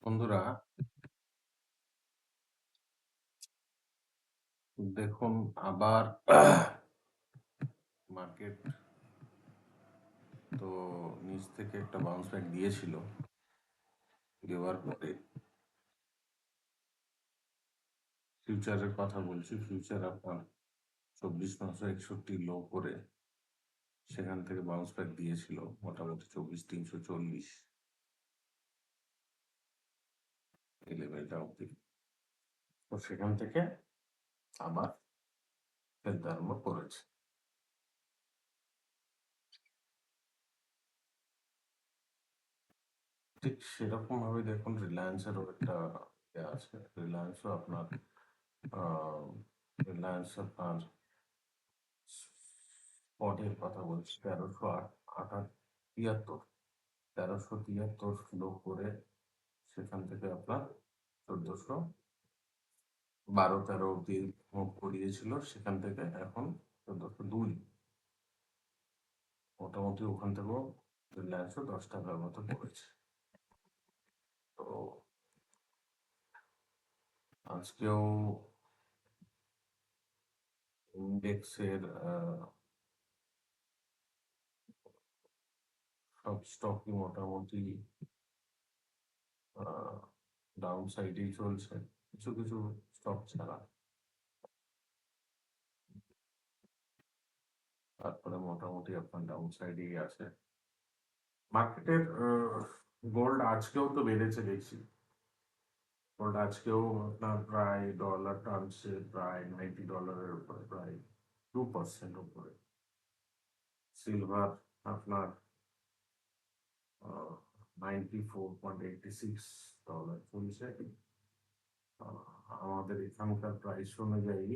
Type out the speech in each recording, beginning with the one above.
বন্ধুরা, দেখুন আবার মার্কেট তো নিচ থেকে একটা বাউন্স ব্যাক দিয়েছিল। দেওয়ার পরে ফিউচারের কথা বলছি, ফিউচার আপনার 24,961 লো করে সেখান থেকে বাউন্স ব্যাক দিয়েছিল মোটামুটি 24,340 এই লেভেলটা অব্দি। তো সেখান থেকে আবার ফেলতে আরম্ভ করেছে। ঠিক সেরকম ভাবে দেখুন রিলায়েন্সেরও একটা আছে। রিলায়েন্সও আপনার রিলায়েন্স আপনার স্পটের কথা বলছি 1373 লো করে সেখান থেকে আপনার 1412-13 অব্দি মুভ করিয়েছিল। সেখান থেকে এখন 1402 মোটামুটি ওখান থেকেও রিলায়েন্সও 10 টাকার মতো পড়েছে। তো আজকেও ইন্ডেক্সের সব স্টকই মোটামুটি ডাউন সাইডেই চলছে, কিছু কিছু স্টক ছাড়া। তারপরে মোটামুটি আপনার ডাউন সাইডেই আছে মার্কেটের। গোল্ড আজকেও তো বেড়েছে দেখছি। গোল্ড আজকেও আপনার প্রায় ডলার টার্মসে প্রায় $90 উপরে, প্রায় 2% উপরে। সিলভার আপনার $94.86 চলছে। আমাদের এখানকার প্রাইস অনুযায়ী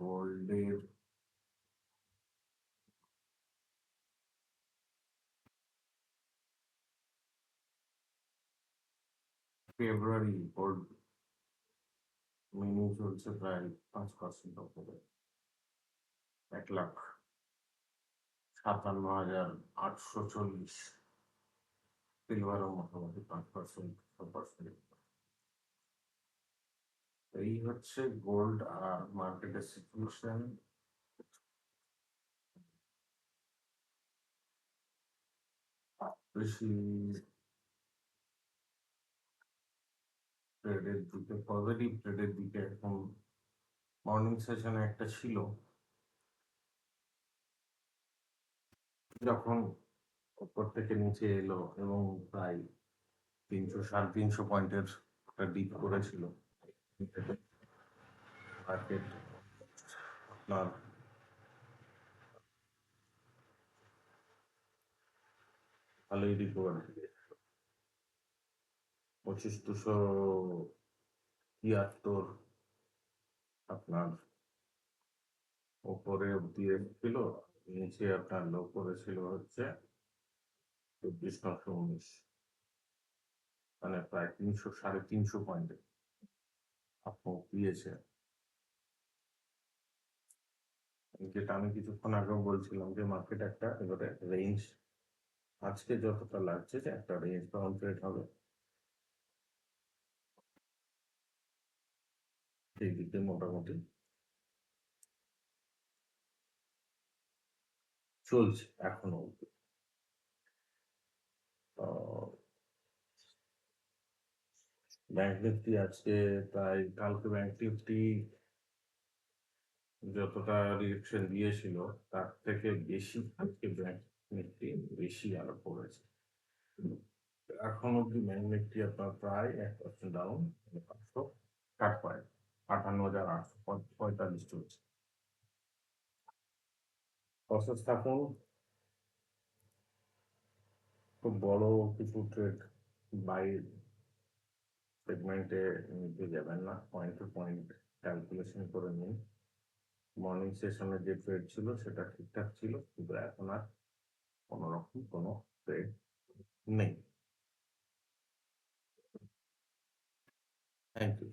গোল্ডের ফেব্রুয়ারি গোল্ড মিনি চলছে প্রায় 5% উপরে, 1,57,840। সিলভারও মোটামুটি 5%, 6%। এই হচ্ছে গোল্ড আর মার্কেটের সিচুয়েশন। বেশি ট্রেডের দিকে, পজিটিভ ট্রেডের দিকে এখন মর্নিং সেশনে একটা ছিল, যখন উপর থেকে নিচে এলো এবং প্রায় 300-350 পয়েন্টের একটা ডিপ করেছিল মার্কেট। আপনার ভালোই রিকভার দিয়ে 25,273 আপনার উপরে অব্দি এসেছিল। নিচে আপনার লো করেছিল হচ্ছে 24,919, মানে প্রায় 300-350 পয়েন্টে আপনি দিয়েছে। যেটা আমি কিছুক্ষণ আগেও বলছিলাম যে মার্কেট একটা এবারে রেঞ্জ, আজকে যতটা লাগছে যে একটা রেঞ্জ বাউন্ড ট্রেড হবে, সেই দিকে মোটামুটি চলছে এখনো অব্দি। ব্যাংক নিফটি আজকে প্রায়, কালকে ব্যাংক নিফটি যতটা রিয়েকশন দিয়েছিল তার থেকে বেশি আজকে ব্যাংক নিফটি বেশি আরো পড়েছে। এখন অব্দি ব্যাংক নিফটি আপনার প্রায় 1% ডাউন, 560 পয়েন্ট, 58,845 চলছে। প্রসেস থাকুন, খুব বড় কিছু ট্রেড বাই সেগমেন্টে নিতে যাবেন না, পয়েন্ট টু পয়েন্ট ক্যালকুলেশন করে নিন। মর্নিং সেশনে যে ট্রেড ছিল সেটা ঠিকঠাক ছিল, কিন্তু এখন আর কোনো রকম কোনো ট্রেড নেই। Thank you.